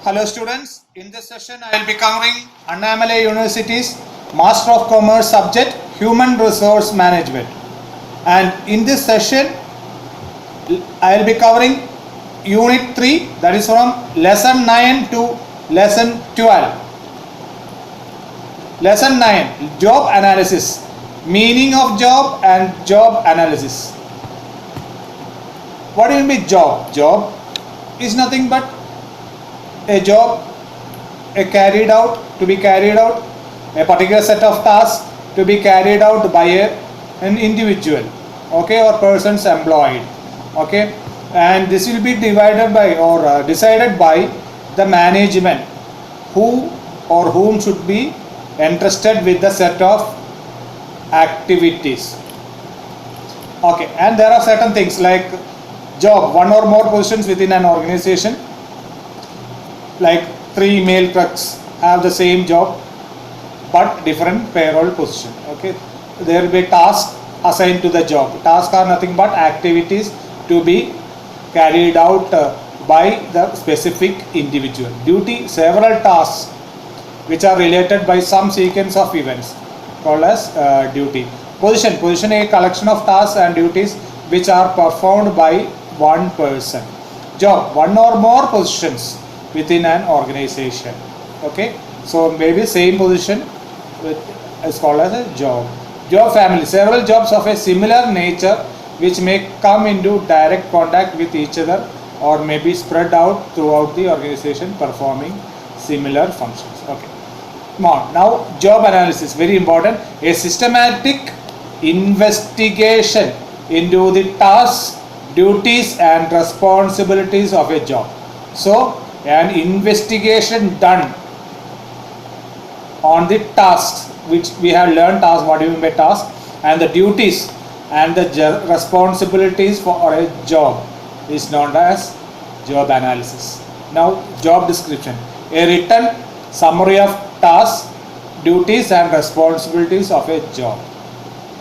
Hello students, in this session I will be covering Annamalai University's Master of Commerce subject Human Resource Management, and in this session I will be covering Unit 3, that is from Lesson 9 to Lesson 12. Lesson 9, Job Analysis, Meaning of Job and Job Analysis. What do you mean by job? Job is nothing but a job, a to be carried out, a particular set of tasks to be carried out by an individual, okay, or persons employed, okay, and this will be divided by or decided by the management, who or whom should be entrusted with the set of activities, okay. And there are certain things like job, one or more positions within an organization, like 3 male clerks have the same job but different payroll position, okay. There will be tasks assigned to the job. Tasks are nothing but activities to be carried out by the specific individual. Duty, several tasks which are related by some sequence of events called as duty. Position, a collection of tasks and duties which are performed by one person. Job, one or more positions within an organization, okay. So maybe same position is called as a job. Job family, several jobs of a similar nature which may come into direct contact with each other or may be spread out throughout the organization performing similar functions, okay. Now job analysis, very important, a systematic investigation into the tasks, duties and responsibilities of a job. So an investigation done on the tasks which we have learned, tasks, what do you mean by task, and the duties and the responsibilities for a job is known as job analysis. Now job description, a written summary of tasks, duties and responsibilities of a job,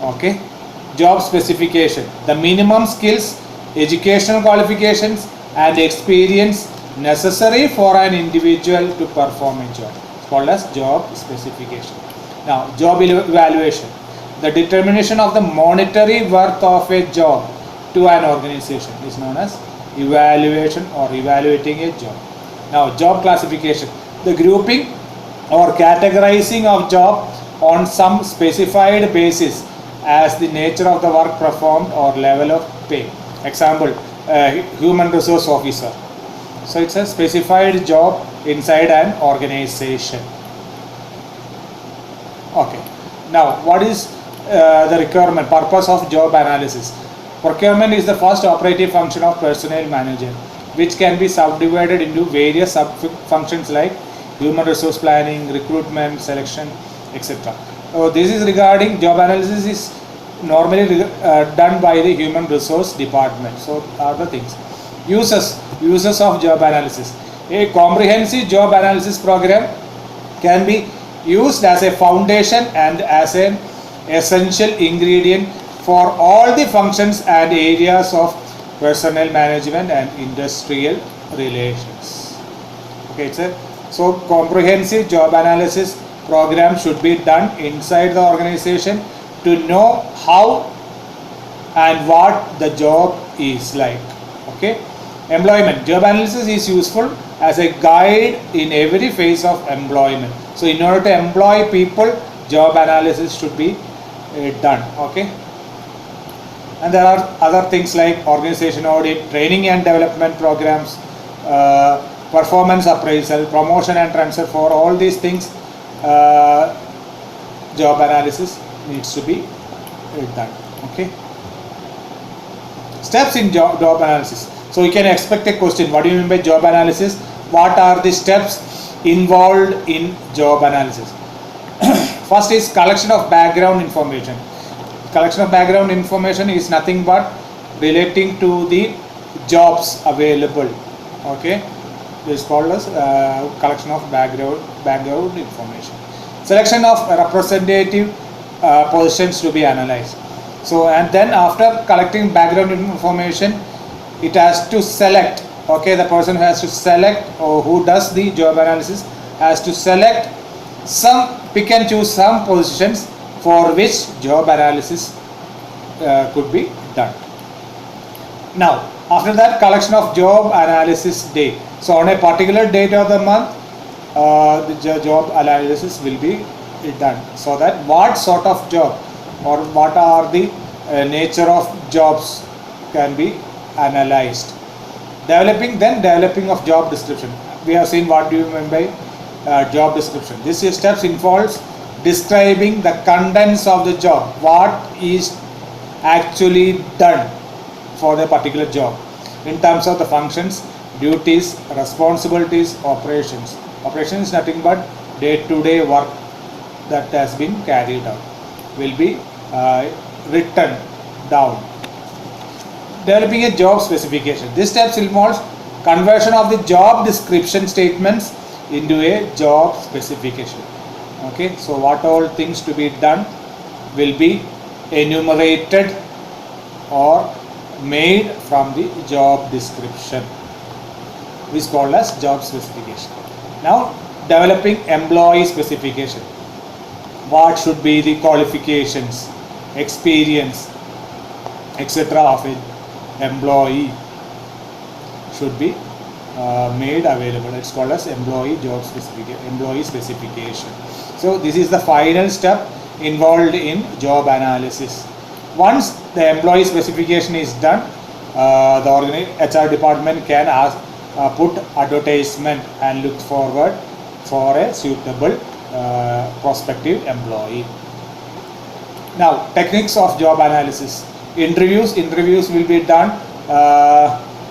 okay. Job specification, the minimum skills, educational qualifications and experience necessary for an individual to perform a job. It's called as job specification. Now job evaluation, the determination of the monetary worth of a job to an organization is known as evaluation or evaluating a job. Now job classification, the grouping or categorizing of job on some specified basis as the nature of the work performed or level of pay. Example, human resource officer. So it's a specified job inside an organization, okay. Now what is the requirement, purpose of job analysis? Procurement is the first operative function of personnel manager, which can be subdivided into various sub functions like human resource planning, recruitment, selection, etc. So this is regarding job analysis is normally done by the human resource department. So are the things. Uses of job analysis. A comprehensive job analysis program can be used as a foundation and as an essential ingredient for all the functions and areas of personnel management and industrial relations, okay. So comprehensive job analysis program should be done inside the organization to know how and what the job is like, okay. Employment, job analysis is useful as a guide in every phase of employment. So in order to employ people, job analysis should be done, okay. And there are other things like organization audit, training and development programs, performance appraisal, promotion and transfer. For all these things, job analysis needs to be done, okay. Steps in job analysis. So you can expect a question, what do you mean by job analysis? What are the steps involved in job analysis? First is collection of background information. Collection of background information is nothing but relating to the jobs available, okay. This is called as collection of background information. Selection of representative positions to be analyzed. So and then after collecting background information, it has to select Okay, the person who has to select, or who does the job analysis has to select some, pick and choose some positions for which job analysis could be done. Now, after that, collection of job analysis date. So on a particular date of the month, the job analysis will be done, so that what sort of job or what are the nature of jobs can be analyzed. Developing of job description. We have seen what do you mean by job description. This steps involves describing the contents of the job, what is actually done for the particular job in terms of the functions, duties, responsibilities, operations. Operation is nothing but day-to-day work that has been carried out, will be written down. Developing a job specification. This steps involves conversion of the job description statements into a job specification. Okay, so what all things to be done will be enumerated or made from the job description, which is called as job specification. Now, developing employee specification. What should be the qualifications, experience, etc. of an employee should be made available. It's called as employee specification. So this is the final step involved in job analysis. Once the employee specification is done, the HR department can put advertisement and look forward for a suitable prospective employee. Now, techniques of job analysis. Interviews will be done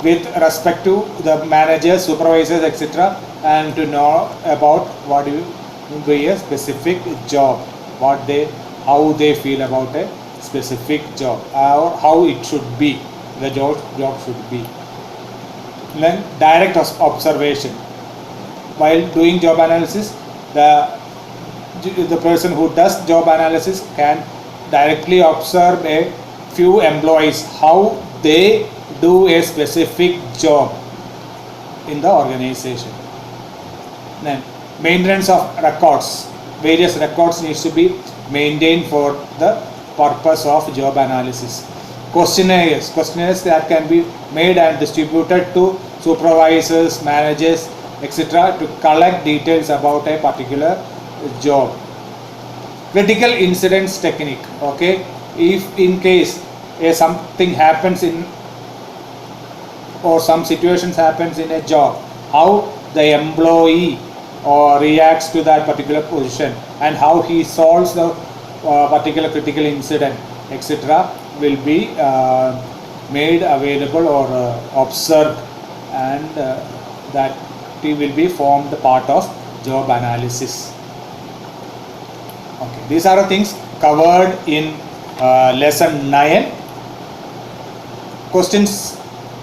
with respect to the managers, supervisors, etc., and to know about what will be a specific job, how they feel about a specific job, or how it should be, the job should be. Then direct observation. While doing job analysis, the person who does job analysis can directly observe a few employees, how they do a specific job in the organization. Then maintenance of records. Various records needs to be maintained for the purpose of job analysis. Questionnaires that can be made and distributed to supervisors, managers, etc., to collect details about a particular job. Critical incidents technique. Okay, if in case something happens in, or some situations happens in a job, how the employee reacts to that particular position and how he solves the particular critical incident, etc., will be made available or observed, and that will be formed part of job analysis. Okay, these are the things covered in lesson 9. Questions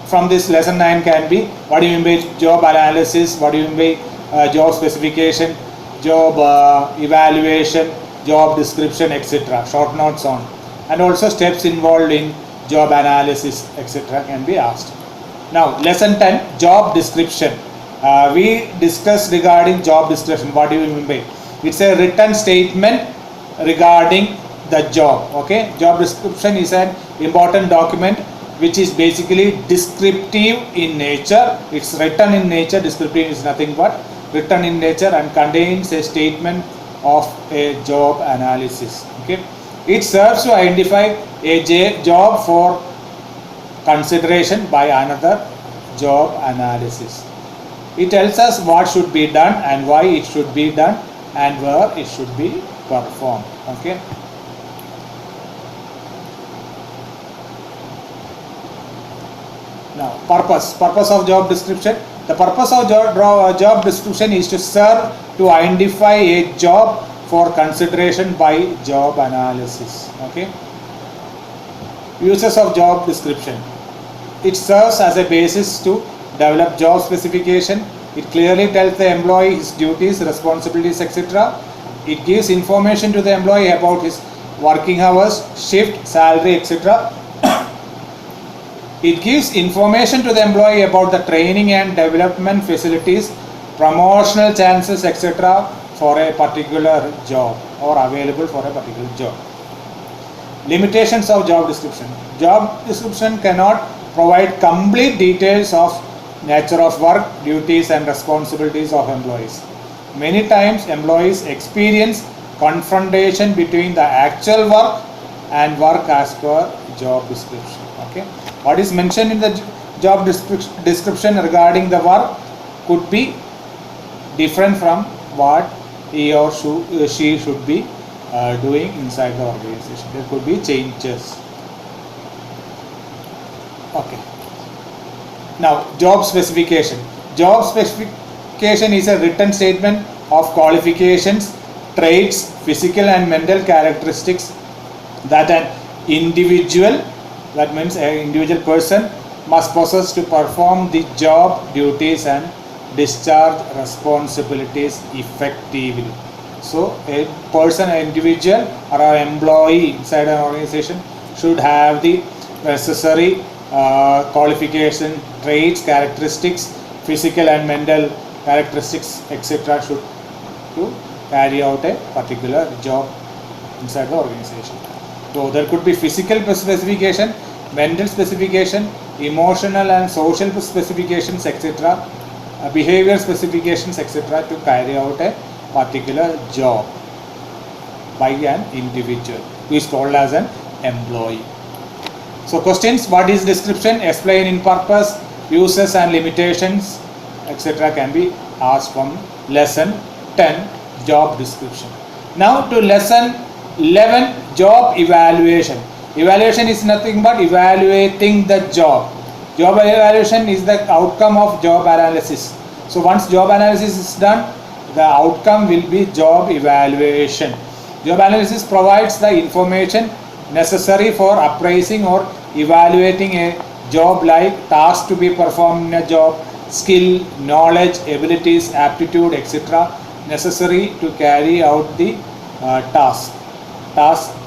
from this lesson 9 can be: what do you mean by job analysis, what do you mean by job specification, job evaluation, job description, etc. Short notes on, and also steps involved in job analysis, etc. can be asked. Now, lesson 10, job description. We discussed regarding job description. What do you mean by? It's a written statement regarding the job. Okay, job description is an important document which is basically descriptive in nature. It's written in nature. Descriptive is nothing but written in nature and contains a statement of a job analysis. Okay, it serves to identify a job for consideration by another job analysis. It tells us what should be done and why it should be done and where it should be performed. Okay. Now, purpose of job description. The purpose of job description is to serve to identify a job for consideration by job analysis. Okay. Uses of job description. It serves as a basis to develop job specification. It clearly tells the employee his duties, responsibilities, etc. It gives information to the employee about his working hours, shift, salary, etc. It gives information to the employee about the training and development facilities, promotional chances, etc. for a particular job or available for a particular job. Limitations of job description. Job description cannot provide complete details of nature of work, duties and responsibilities of employees. Many times employees experience confrontation between the actual work and work as per job description. Okay, what is mentioned in the job description regarding the work could be different from what he or she should be doing inside the organization. There could be changes. Okay. Now, job specification. Job specification is a written statement of qualifications, traits, physical and mental characteristics that an individual, that means an individual person, must possess to perform the job duties and discharge responsibilities effectively. So, a person, an individual or an employee inside an organization should have the necessary qualification, traits, characteristics, physical and mental characteristics, etc. should to carry out a particular job inside the organization. So there could be physical specification, mental specification, emotional and social specifications, etc. Behavior specifications, etc. to carry out a particular job by an individual who is called as an employee. So questions: what is description? Explain in purpose, uses and limitations, etc. can be asked from lesson 10, job description. Now to lesson 11, job evaluation. Evaluation is nothing but evaluating the job. Job evaluation is the outcome of job analysis. So once job analysis is done, the outcome will be job evaluation. Job analysis provides the information necessary for appraising or evaluating a job, like tasks to be performed in a job, skill, knowledge, abilities, aptitude, etc. necessary to carry out the task,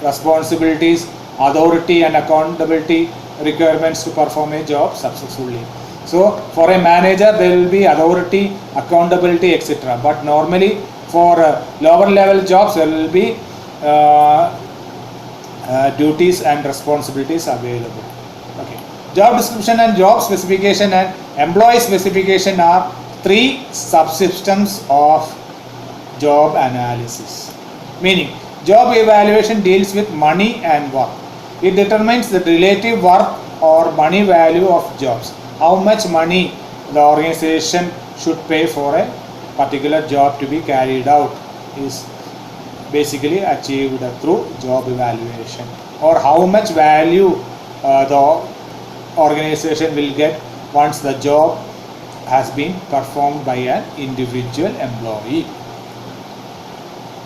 responsibilities, authority and accountability requirements to perform a job successfully. So for a manager there will be authority, accountability, etc. But normally for lower level jobs there will be duties and responsibilities available. Okay. Job description and job specification and employee specification are three subsystems of job analysis. Meaning, job evaluation deals with money and work. It determines the relative work or money value of jobs. How much money the organization should pay for a particular job to be carried out is basically achieved through job evaluation, or how much value the organization will get once the job has been performed by an individual employee.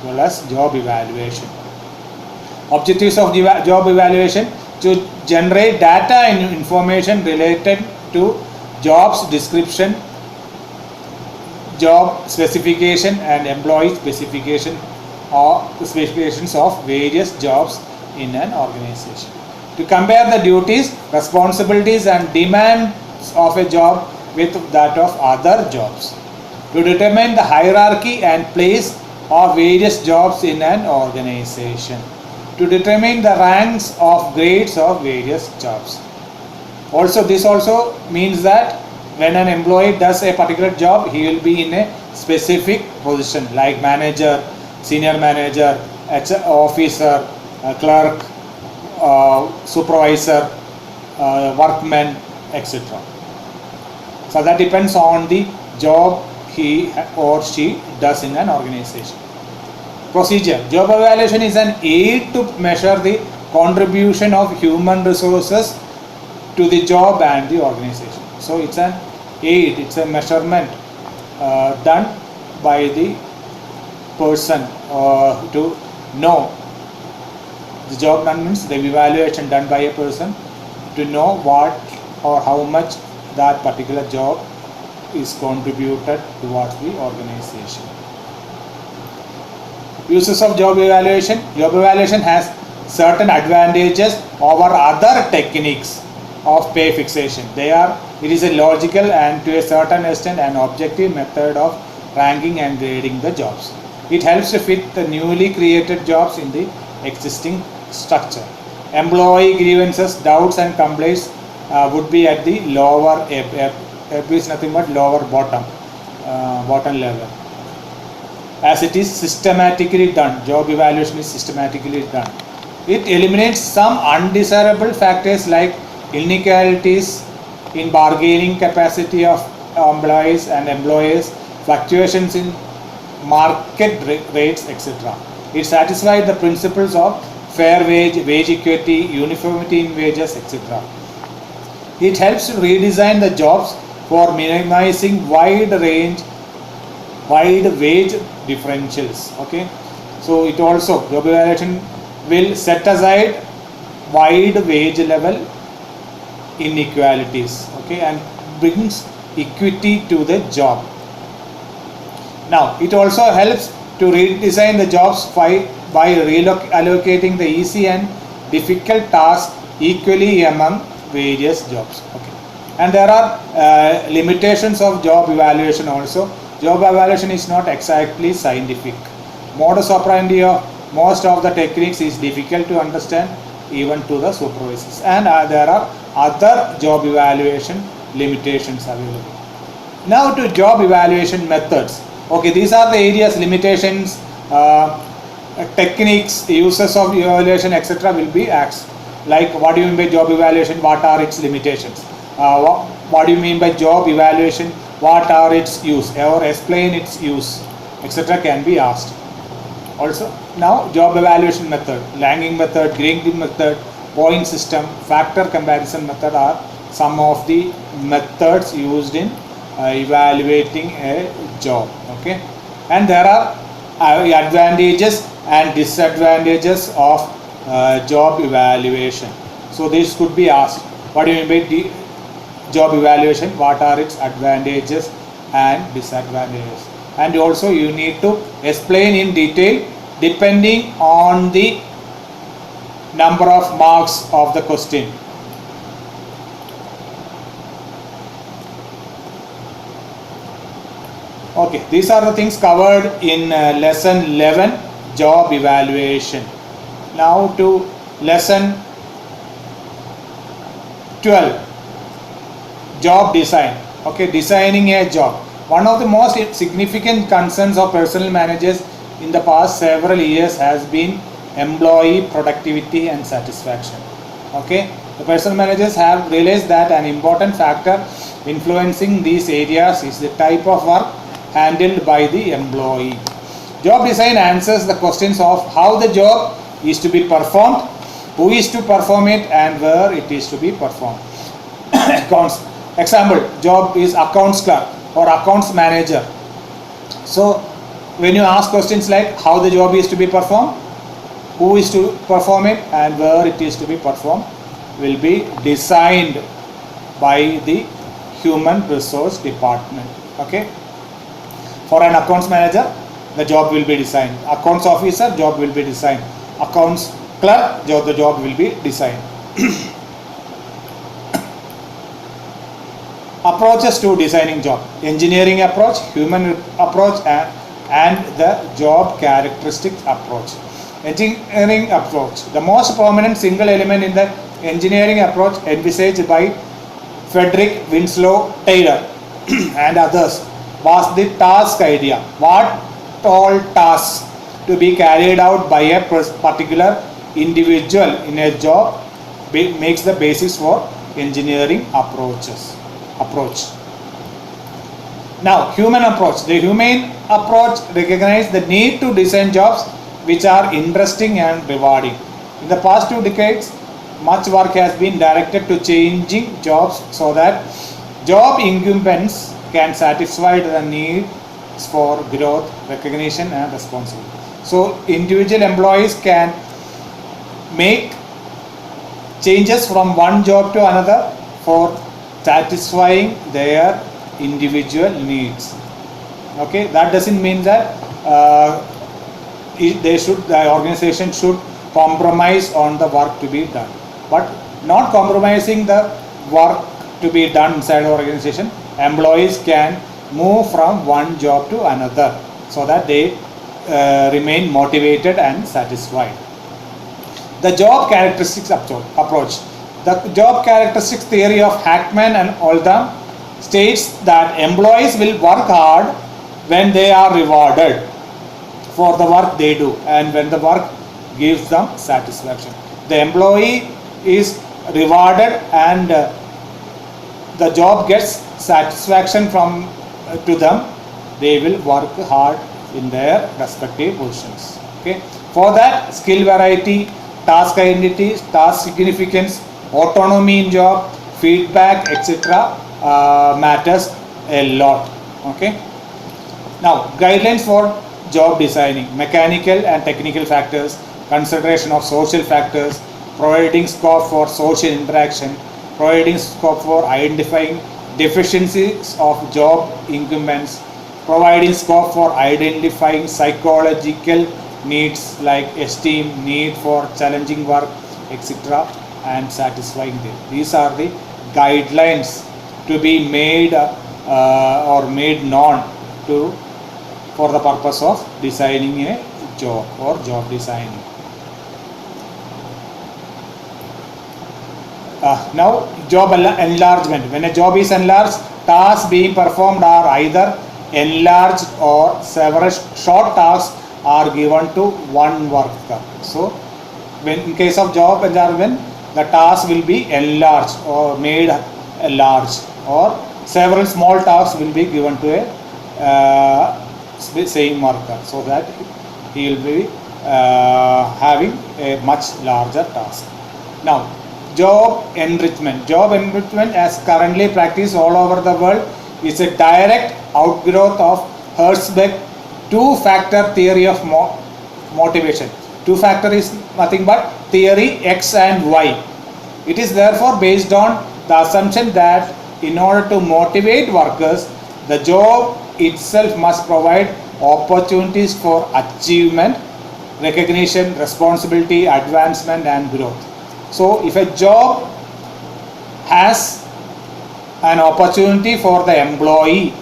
Well as job evaluation. Objectives of job evaluation: to generate data and information related to jobs description, job specification and employee specification or specifications of various jobs in an organization. To compare the duties, responsibilities and demands of a job with that of other jobs. To determine the hierarchy and place of various jobs in an organization. To determine the ranks of grades of various jobs. Also, this also means that when an employee does a particular job, he will be in a specific position like manager, senior manager, officer, clerk, supervisor, workman, etc. So that depends on the job he or she does in an organization. Procedure. Job evaluation is an aid to measure the contribution of human resources to the job and the organization. So it's an aid, it's a measurement done by the person to know. The job done means the evaluation done by a person to know what or how much that particular job is contributed towards the organization. Uses of job evaluation. Job evaluation has certain advantages over other techniques. of pay fixation. It is a logical and to a certain extent an objective method of ranking and grading the jobs. It helps to fit the newly created jobs in the existing structure. Employee grievances, doubts and complaints would be at the lower, is nothing but lower bottom level. As it is systematically done, job evaluation is systematically done. It eliminates some undesirable factors like inequalities in bargaining capacity of employees and employers, fluctuations in market rates, etc. It satisfies the principles of fair wage, wage equity, uniformity in wages, etc. It helps to redesign the jobs for minimizing wide wage differentials. Okay, so it also, job evaluation will set aside wide wage level inequalities, okay, and brings equity to the job. Now it also helps to redesign the jobs by allocating the easy and difficult tasks equally among various jobs. Okay, and there are limitations of job evaluation also. Job evaluation is not exactly scientific. Modus operandi of most of the techniques is difficult to understand even to the supervisors, and there are other job evaluation limitations available. Now to job evaluation methods. Okay, these are the areas, limitations, techniques, uses of evaluation, etc. will be asked. Like, what do you mean by job evaluation? What are its limitations? What do you mean by job evaluation? What are its use? Or explain its use, etc. can be asked. Also, now job evaluation method, ranking method, grading method, point system, factor comparison method are some of the methods used in evaluating a job. Okay, and there are advantages and disadvantages of job evaluation. So this could be asked. What do you mean by job evaluation? What are its advantages and disadvantages? And also you need to explain in detail depending on the number of marks of the question. Okay, these are the things covered in lesson 11, job evaluation. Now to lesson 12, job design. Okay, designing a job. One of the most significant concerns of personnel managers in the past several years has been employee productivity and satisfaction. Okay, the personnel managers have realized that an important factor influencing these areas is the type of work handled by the employee. Job design answers the questions of how the job is to be performed, who is to perform it, and where it is to be performed. Accounts. Example, job is accounts clerk or accounts manager. So when you ask questions like how the job is to be performed, who is to perform it, and where it is to be performed, will be designed by the human resource department. Okay, for an accounts manager, the job will be designed. Accounts officer, job will be designed. Accounts clerk, the job will be designed. Approaches to designing job: engineering approach, human approach, and the job characteristics approach. Engineering approach. The most prominent single element in the engineering approach envisaged by Frederick Winslow Taylor and others was the task idea. What all tasks to be carried out by a particular individual in a job makes the basis for engineering approach. Now, human approach. The human approach recognizes the need to design jobs which are interesting and rewarding. In the past 2 decades, much work has been directed to changing jobs so that job incumbents can satisfy the needs for growth, recognition, and responsibility. So, individual employees can make changes from one job to another for satisfying their individual needs. Okay, that doesn't mean that the organization should compromise on the work to be done, but not compromising the work to be done inside the organization, employees can move from one job to another so that they remain motivated and satisfied. The job characteristics approach. The job characteristics theory of Hackman and Oldham states that employees will work hard when they are rewarded for the work they do and when the work gives them satisfaction. The employee is rewarded and the job gets satisfaction from to them, they will work hard in their respective positions. Okay. For that, skill variety, task identity, task significance, autonomy in job, feedback, etc. Matters a lot. Okay. Now, guidelines for job designing: mechanical and technical factors, consideration of social factors, providing scope for social interaction, providing scope for identifying deficiencies of job incumbents, providing scope for identifying psychological needs like esteem, need for challenging work, etc., and satisfying them. These are the guidelines to be made or made known to for the purpose of designing a job or job designing. Now, job enlargement. When a job is enlarged, tasks being performed are either enlarged or several short tasks are given to one worker. So, when in case of job enlargement, the task will be enlarged or made large, or several small tasks will be given to a same worker, so that he will be having a much larger task. Now, job enrichment. Job enrichment, as currently practiced all over the world, is a direct outgrowth of Herzberg's two-factor theory of motivation. Two-factor is nothing but theory X and Y. It is therefore based on the assumption that in order to motivate workers, the job itself must provide opportunities for achievement, recognition, responsibility, advancement, and growth. So, if a job has an opportunity for the employee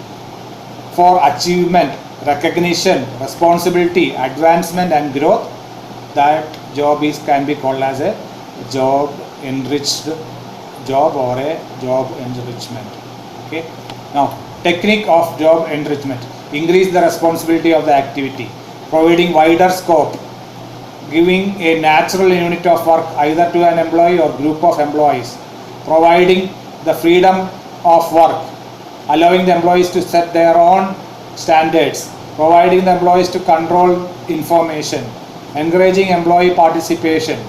for achievement, recognition, responsibility, advancement, and growth, that job can be called as a job enriched job or a job enrichment. Okay. Now, technique of job enrichment: increase the responsibility of the activity, providing wider scope, giving a natural unit of work either to an employee or group of employees, providing the freedom of work, allowing the employees to set their own standards, providing the employees to control information, encouraging employee participation,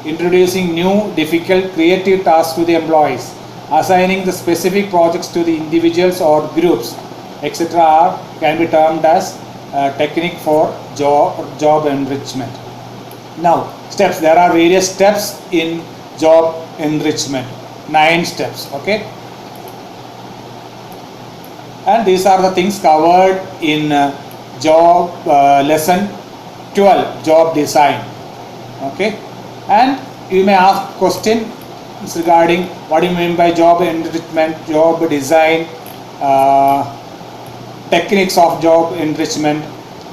introducing new difficult creative tasks to the employees, assigning the specific projects to the individuals or groups, etc. can be termed as technique for job enrichment. Now, steps. There are various steps in job enrichment. 9 steps. Okay. And these are the things covered in job lesson 12, job design. Okay. And you may ask question regarding what do you mean by job enrichment, job design, techniques of job enrichment,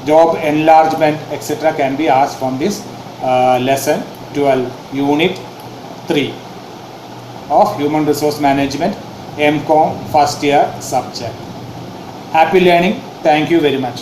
job enlargement, etc. can be asked from this lesson 12, unit 3 of human resource management, MCOM first year subject. Happy learning. Thank you very much.